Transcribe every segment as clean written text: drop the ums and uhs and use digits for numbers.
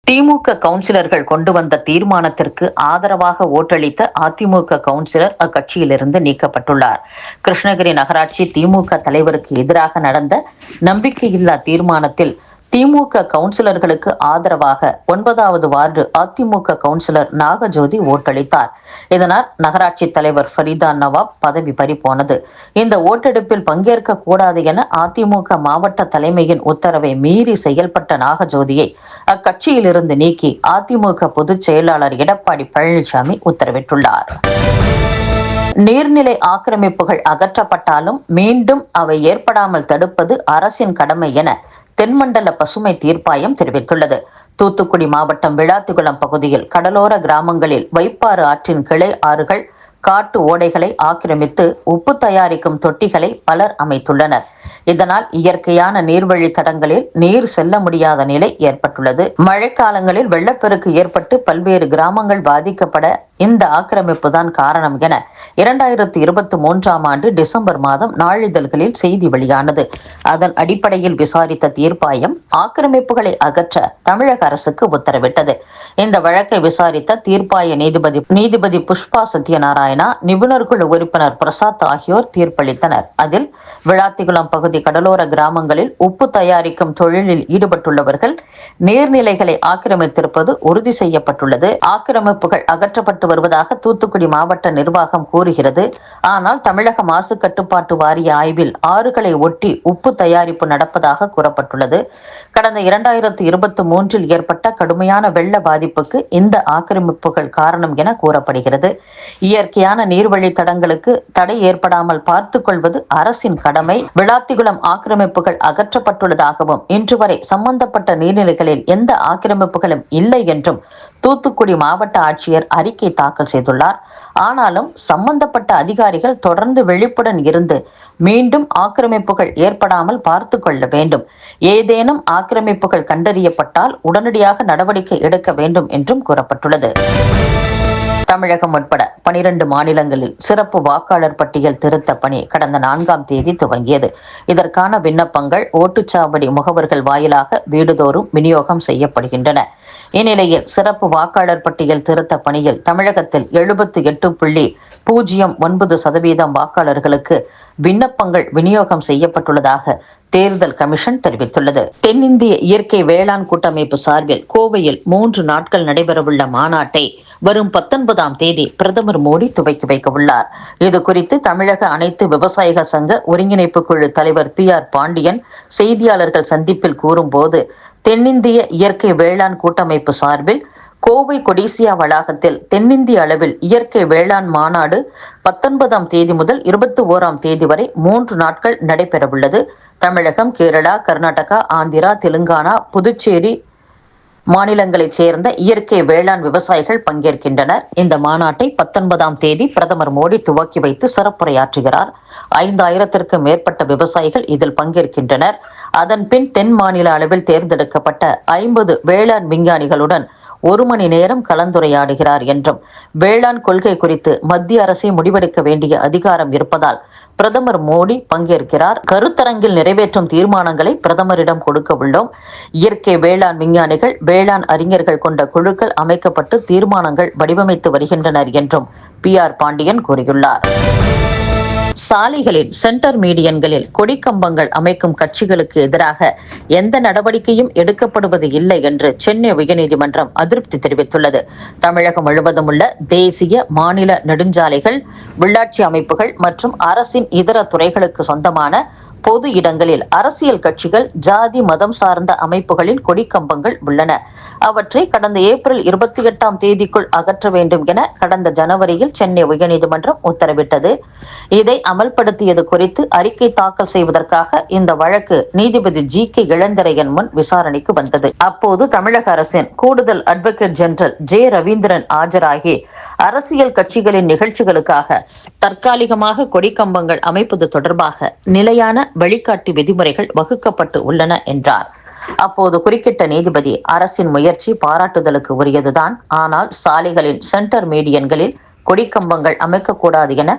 திமுக கவுன்சிலர்கள் கொண்டு வந்த தீர்மானத்திற்கு ஆதரவாக ஓட்டளித்த அதிமுக கவுன்சிலர் அக்கட்சியிலிருந்து நீக்கப்பட்டுள்ளார். கிருஷ்ணகிரி நகராட்சி திமுக தலைவருக்கு எதிராக நடந்த நம்பிக்கையில்லா தீர்மானத்தில் திமுக கவுன்சிலர்களுக்கு ஆதரவாக 9வது வார்டு அதிமுக கவுன்சிலர் நாகஜோதி ஓட்டளித்தார். இதனால் நகராட்சி தலைவர் ஃபரீதா நவாப் பதவி பறிபோனது. இந்த ஓட்டெடுப்பில் பங்கேற்க கூடாது என அதிமுக மாவட்ட தலைமையின் உத்தரவை மீறி செயல்பட்ட நாகஜோதியை அக்கட்சியிலிருந்து நீக்கி அதிமுக பொதுச் செயலாளர் எடப்பாடி பழனிசாமி உத்தரவிட்டுள்ளார். நீர்நிலை ஆக்கிரமிப்புகள் அகற்றப்பட்டாலும் மீண்டும் அவை ஏற்படாமல் தடுப்பது அரசின் கடமை என தென்மண்டல பசுமை தீர்ப்பாயம் தெரிவித்துள்ளது. தூத்துக்குடி மாவட்டம் விளாத்திகுளம் பகுதியில் கடலோர கிராமங்களில் வைப்பாறு ஆற்றின் கிளை ஆறுகள், காட்டு ஓடைகளை ஆக்கிரமித்து உப்பு தயாரிக்கும் தொட்டிகளை பலர் அமைத்துள்ளனர். இதனால் இயற்கையான நீர்வழி தடங்களில் நீர் செல்ல முடியாத நிலை ஏற்பட்டுள்ளது. மழைக்காலங்களில் வெள்ளப்பெருக்கு ஏற்பட்டு பல்வேறு கிராமங்கள் பாதிக்கப்பட இந்த ஆக்கிரமிப்பு தான் காரணம் என 2023 டிசம்பர் மாதம் நாளிதழ்களில் செய்தி வெளியானது. அதன் அடிப்படையில் விசாரித்த தீர்ப்பாயம் ஆக்கிரமிப்புகளை அகற்ற தமிழக அரசுக்கு உத்தரவிட்டது. இந்த வழக்கை விசாரித்த தீர்ப்பாய நீதிபதி புஷ்பா சத்யநாராயணா, நிபுணர் குழு உறுப்பினர் பிரசாத் ஆகியோர் தீர்ப்பளித்தனர். அதில் விளாத்திகுளம் பகுதி கடலோர கிராமங்களில் உப்பு தயாரிக்கும் தொழிலில் ஈடுபட்டுள்ளவர்கள் நீர்நிலைகளை ஆக்கிரமித்திருப்பது உறுதி செய்யப்பட்டுள்ளது. ஆக்கிரமிப்புகள் அகற்றப்பட்டு வருவதாக தூத்துக்குடி மாவட்ட நிர்வாகம் கூறுகிறது. ஆனால் தமிழக மாசு கட்டுப்பாட்டு வாரிய ஆய்வில் ஆறுகளை ஒட்டி உப்பு தயாரிப்பு நடப்பதாக கூறப்பட்டுள்ளது. கடந்த 2023 ஏற்பட்ட கடுமையான வெள்ள பாதிப்புக்கு இந்த ஆக்கிரமிப்புகள் காரணம் என கூறப்படுகிறது. இயற்கையான நீர்வழி தடங்களுக்கு தடை ஏற்படாமல் பார்த்துக் கொள்வது அரசின் கடமை. விளாத்திகுளம் ஆக்கிரமிப்புகள் அகற்றப்பட்டுள்ளதாகவும் இன்று வரை சம்பந்தப்பட்ட நீர்நிலைகளில் எந்த ஆக்கிரமிப்புகளும் இல்லை என்றும் தூத்துக்குடி மாவட்ட ஆட்சியர் அறிக்கை தாக்கல் செய்துள்ளார். ஆனாலும் சம்பந்தப்பட்ட அதிகாரிகள் தொடர்ந்து விழிப்புடன் இருந்து மீண்டும் ஆக்கிரமிப்புகள் ஏற்படாமல் பார்த்துக் கொள்ள வேண்டும். ஏதேனும் ஆக்கிரமிப்புகள் கண்டறியப்பட்டால் உடனடியாக நடவடிக்கை எடுக்க வேண்டும் என்றும் கூறப்பட்டுள்ளது. தமிழகம் உட்பட 12 மாநிலங்களில் சிறப்பு வாக்காளர் பட்டியல் திருத்த பணி கடந்த 4ஆம் தேதி துவங்கியது. இதற்கான விண்ணப்பங்கள் ஓட்டுச்சாவடி முகவர்கள் வாயிலாக வீடுதோறும் விநியோகம் செய்யப்படுகின்றன. இந்நிலையில் சிறப்பு வாக்காளர் பட்டியல் திருத்த பணியில் தமிழகத்தில் 78.09% வாக்காளர்களுக்கு விண்ணப்பங்கள் விநியோகம் செய்யப்பட்டுள்ளதாக தேர்தல் கமிஷன் தெரிவித்துள்ளது. தென்னிந்திய இயற்கை வேளாண் கூட்டமைப்பு சார்பில் கோவையில் 3 நாட்கள் நடைபெறவுள்ள மாநாட்டை வரும் 19ஆம் தேதி பிரதமர் மோடி துவக்கி வைக்க உள்ளார். இது குறித்து தமிழக அனைத்து விவசாயிகள் சங்க ஒருங்கிணைப்பு குழு தலைவர் PR பாண்டியன் செய்தியாளர்கள் சந்திப்பில் கூறும்போது, தென்னிந்திய இயற்கை வேளாண் கூட்டமைப்பு சார்பில் கோவை கொடிசியா வளாகத்தில் தென்னிந்திய அளவில் இயற்கை வேளாண் மாநாடு 19ஆம் தேதி முதல் 21ஆம் தேதி வரை 3 நாட்கள் நடைபெறவுள்ளது. தமிழகம், கேரளா, கர்நாடகா, ஆந்திரா, தெலுங்கானா, புதுச்சேரி மாநிலங்களைச் சேர்ந்த இயற்கை வேளாண் விவசாயிகள் பங்கேற்கின்றனர். இந்த மாநாட்டை 19ஆம் தேதி பிரதமர் மோடி துவக்கி வைத்து சிறப்புரையாற்றுகிறார். 5000த்திற்கும் மேற்பட்ட விவசாயிகள் இதில் பங்கேற்கின்றனர். அதன் பின் தென் மாநில அளவில் தேர்ந்தெடுக்கப்பட்ட 50 வேளாண் விஞ்ஞானிகளுடன் 1 மணி நேரம் கலந்துரையாடுகிறார் என்றும், வேளாண் கொள்கை குறித்து மத்திய அரசே முடிவெடுக்க வேண்டிய அதிகாரம் இருப்பதால் பிரதமர் மோடி பங்கேற்கிறார். கருத்தரங்கில் நிறைவேற்றும் தீர்மானங்களை பிரதமரிடம் கொடுக்க உள்ளோம். இயற்கை வேளாண் விஞ்ஞானிகள், வேளாண் அறிஞர்கள் கொண்ட குழுக்கள் அமைக்கப்பட்டு தீர்மானங்கள் வடிவமைத்து வருகின்றனர் என்றும் PR பாண்டியன் கூறியுள்ளார். சாலைகளில் சென்டர் மீடியன்களில் கொடிக்கம்பங்கள் அமைக்கும் கட்சிகளுக்கு எதிராக எந்த நடவடிக்கையும் எடுக்கப்படுவது இல்லை என்று சென்னை உயர்நீதிமன்றம் அதிருப்தி தெரிவித்துள்ளது. தமிழகம் முழுவதும் உள்ள தேசிய, மாநில நெடுஞ்சாலைகள், உள்ளாட்சி அமைப்புகள் மற்றும் அரசின் இதர துறைகளுக்கு சொந்தமான பொது இடங்களில் அரசியல் கட்சிகள், ஜாதி, மதம் சார்ந்த அமைப்புகளின் கொடிக்கம்பங்கள் உள்ளன. அவற்றை கடந்த ஏப்ரல் 28ஆம் தேதிக்குள் அகற்ற வேண்டும் என கடந்த ஜனவரியில் சென்னை உயர்நீதிமன்றம் உத்தரவிட்டது. இதை அமல்படுத்தியது குறித்து அறிக்கை தாக்கல் செய்வதற்காக இந்த வழக்கு நீதிபதி GK இளந்திரையன் முன் விசாரணைக்கு வந்தது. அப்போது தமிழக அரசின் கூடுதல் அட்வொகேட் ஜெனரல் J. ரவீந்திரன் ஆஜராகி அரசியல் கட்சிகளின் நிகழ்ச்சிகளுக்காக தற்காலிகமாக கொடிக்கம்பங்கள் அமைப்பது தொடர்பாக நிலையான வழிகாட்டி விதிமுறைகள் வகுக்கப்பட்டு உள்ளன என்றார். அப்போது குறுக்கிட்ட நீதிபதி, அரசின் முயற்சி பாராட்டுதலுக்கு உரியதுதான். ஆனால் சாலைகளின் சென்டர் மீடியன்களில் கொடிக்கம்பங்கள் அமைக்கக்கூடாது என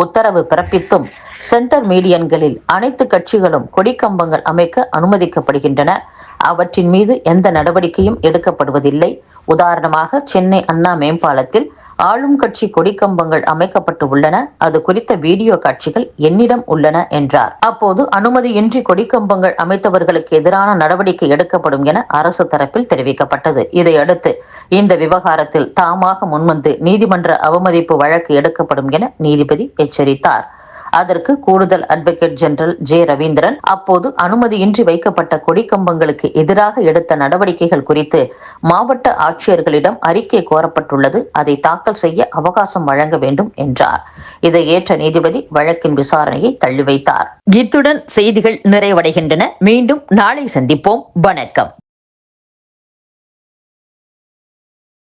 உத்தரவு பிறப்பித்தும் சென்டர் மீடியன்களில் அனைத்து கட்சிகளும் கொடிக்கம்பங்கள் அமைக்க அனுமதிக்கப்படுகின்றன. அவற்றின் மீது எந்த நடவடிக்கையும் எடுக்கப்படுவதில்லை. உதாரணமாக, சென்னை அண்ணா மேம்பாலத்தில் ஆளும் கட்சி கொடிக்கம்பங்கள் அமைக்கப்பட்டு உள்ளன. அது குறித்த வீடியோ காட்சிகள் என்னிடம் உள்ளன என்றார். அப்போது அனுமதியின்றி கொடிக்கம்பங்கள் அமைத்தவர்களுக்கு எதிரான நடவடிக்கை எடுக்கப்படும் என அரசு தரப்பில் தெரிவிக்கப்பட்டது. இதையடுத்து இந்த விவகாரத்தில் தாமாக முன்வந்து நீதிமன்ற அவமதிப்பு வழக்கு எடுக்கப்படும் என நீதிபதி எச்சரித்தார். அதற்கு கூடுதல் அட்வொகேட் ஜெனரல் ஜே ரவீந்திரன், அப்போது அனுமதியின்றி வைக்கப்பட்ட கொடிக்கம்பங்களுக்கு எதிராக எடுத்த நடவடிக்கைகள் குறித்து மாவட்ட ஆட்சியர்களிடம் அறிக்கை கோரப்பட்டுள்ளது. அதை தாக்கல் செய்ய அவகாசம் வழங்க வேண்டும் என்றார். இதை ஏற்ற நீதிபதி வழக்கின் விசாரணையை தள்ளி வைத்தார். இத்துடன் செய்திகள் நிறைவடைகின்றன. மீண்டும் நாளை சந்திப்போம். வணக்கம்.